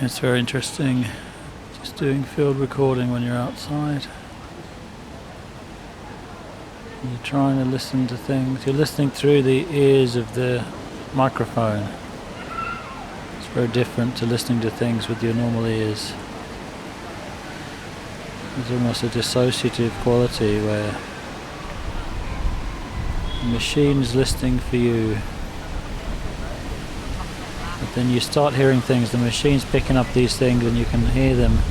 It's very interesting just doing field recording when you're outside. You're trying to listen to things. You're listening through the ears of the microphone. It's very different to listening to things with your normal ears. There's almost a dissociative quality where the machine is listening for you. But then you start hearing things, the machine's picking up these things and you can hear them.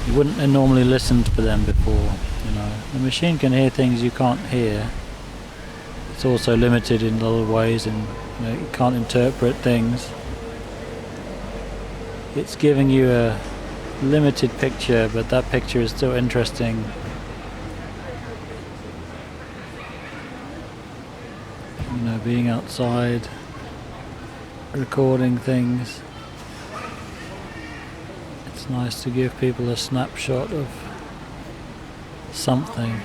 You wouldn't have normally listened for them before, you know. The machine can hear things you can't hear. It's also limited in a lot of ways, and you know, it can't interpret things. It's giving you a limited picture, but that picture is still interesting. You know, being outside, recording things. It's nice to give people a snapshot of something.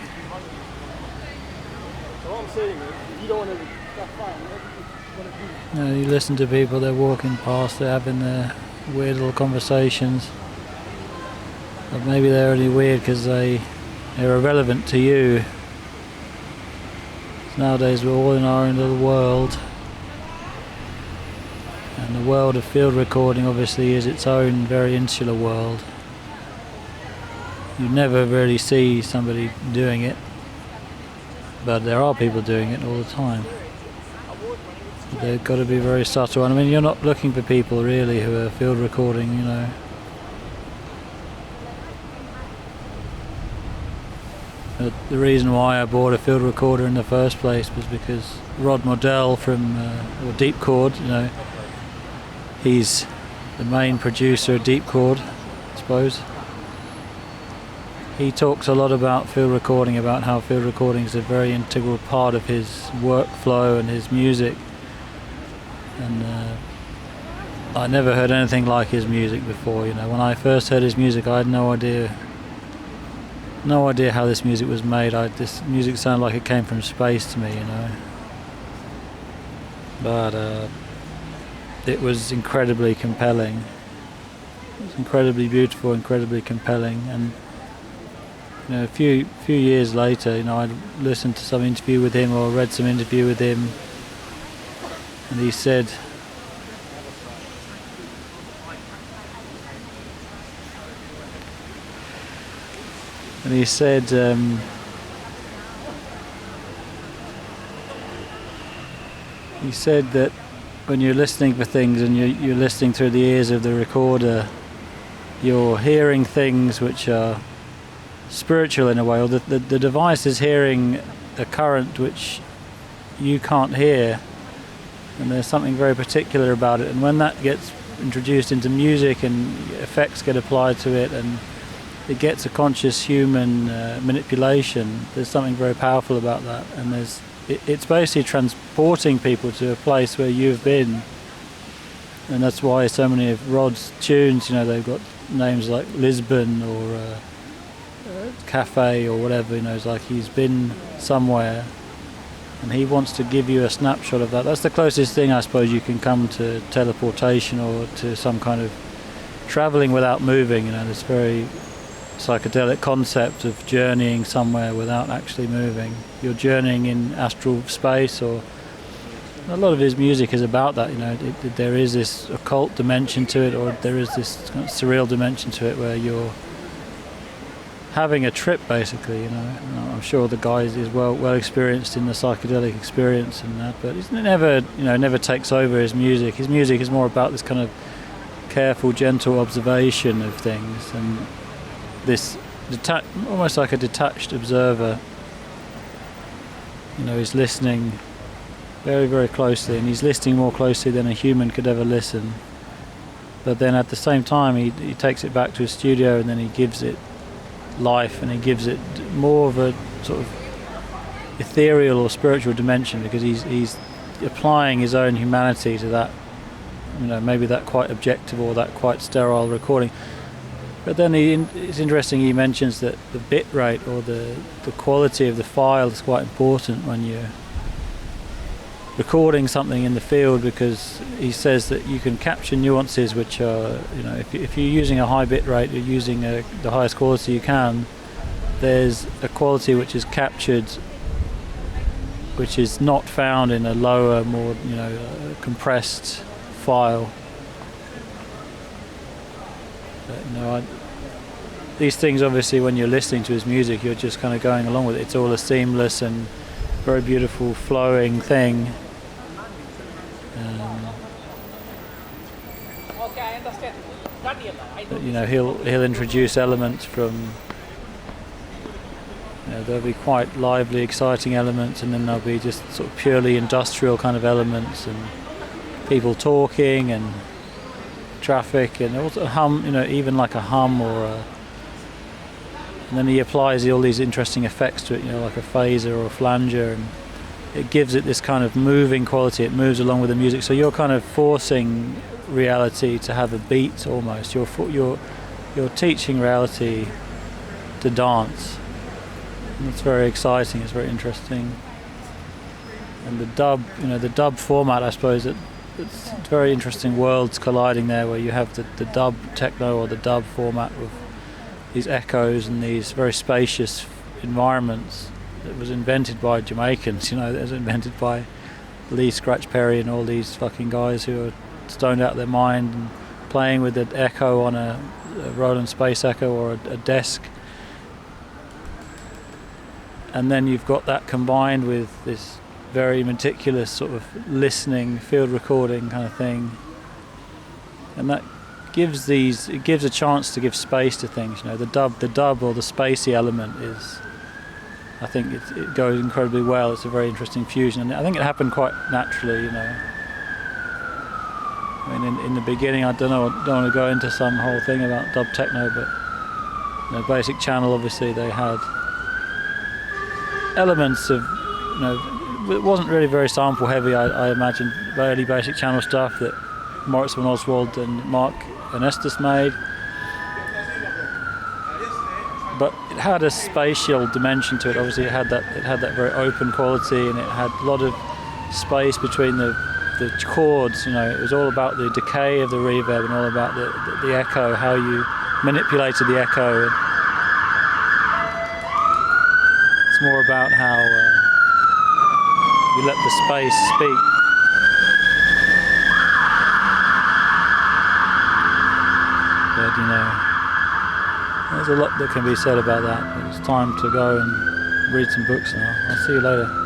You know, you listen to people, they're walking past, they're having their weird little conversations. But maybe they're only weird because they're irrelevant to you. Nowadays we're all in our own little world. And the world of field recording obviously is its own very insular world. You never really see somebody doing it, but there are people doing it all the time. They've got to be very subtle. And I mean, you're not looking for people really who are field recording, you know. But the reason why I bought a field recorder in the first place was because Rod Modell from Deepchord, you know, he's the main producer of Deepchord, I suppose. He talks a lot about field recording, about how field recording is a very integral part of his workflow and his music. And I never heard anything like his music before. You know, when I first heard his music, I had no idea how this music was made. This music sounded like it came from space to me, you know. But it was incredibly compelling. It was incredibly beautiful, incredibly compelling. And you know, a few years later, you know, I listened to some interview with him or read some interview with him, and he said that when you're listening for things and you're listening through the ears of the recorder, you're hearing things which are spiritual in a way, or the device is hearing a current which you can't hear, and there's something very particular about it. And when that gets introduced into music and effects get applied to it and it gets a conscious human manipulation, there's something very powerful about that. And it's basically transporting people to a place where you've been. And that's why so many of Rod's tunes, you know, they've got names like Lisbon or Cafe or whatever, you know. It's like he's been somewhere and he wants to give you a snapshot of that. That's the closest thing I suppose you can come to teleportation or to some kind of travelling without moving, you know, this very psychedelic concept of journeying somewhere without actually moving. You're journeying in astral space, or a lot of his music is about that, you know. There is this occult dimension to it, or there is this kind of surreal dimension to it where you're having a trip basically, you know. I'm sure the guy is well experienced in the psychedelic experience and that, but it never takes over his music. His music is more about this kind of careful, gentle observation of things, and this almost like a detached observer. You know, he's listening very, very closely, and he's listening more closely than a human could ever listen. But then at the same time, he takes it back to his studio, and then he gives it life, and he gives it more of a sort of ethereal or spiritual dimension, because he's applying his own humanity to that, you know, maybe that quite objective or that quite sterile recording. But then it's interesting, he mentions that the bit rate or the quality of the file is quite important when recording something in the field, because he says that you can capture nuances which are, if you're using a high bit rate, you're using the highest quality you can, there's a quality which is captured which is not found in a lower, more compressed file. But, these things, obviously, when you're listening to his music, you're just kind of going along with it. It's all a seamless and very beautiful flowing thing. But, he'll introduce elements from. There'll be quite lively, exciting elements, and then there'll be just sort of purely industrial kind of elements, and people talking and traffic, and also hum. Even like a hum or a. And then he applies all these interesting effects to it, like a phaser or a flanger, and it gives it this kind of moving quality. It moves along with the music, so you're kind of forcing reality to have a beat almost. You're teaching reality to dance. And it's very exciting. It's very interesting. And the dub format, I suppose, it's very interesting worlds colliding there, where you have the dub techno or the dub format with these echoes and these very spacious environments that was invented by Jamaicans, that was invented by Lee Scratch Perry and all these fucking guys who are stoned out of their mind and playing with the echo on a Roland Space Echo or a desk. And then you've got that combined with this very meticulous sort of listening, field recording kind of thing. And that gives a chance to give space to things. The dub or the spacey element is, I think it goes incredibly well. It's a very interesting fusion, and I think it happened quite naturally. I mean, in the beginning, I don't want to go into some whole thing about dub techno, but Basic Channel, obviously they had elements of, it wasn't really very sample heavy. I imagine early Basic Channel stuff that Moritz von Oswald and Mark Ernestus made, but it had a spatial dimension to it. Obviously, it had that very open quality, and it had a lot of space between the chords. It was all about the decay of the reverb and all about the echo, how you manipulated the echo. It's more about how you let the space speak. But there's a lot that can be said about that. It's time to go and read some books now. I'll see you later.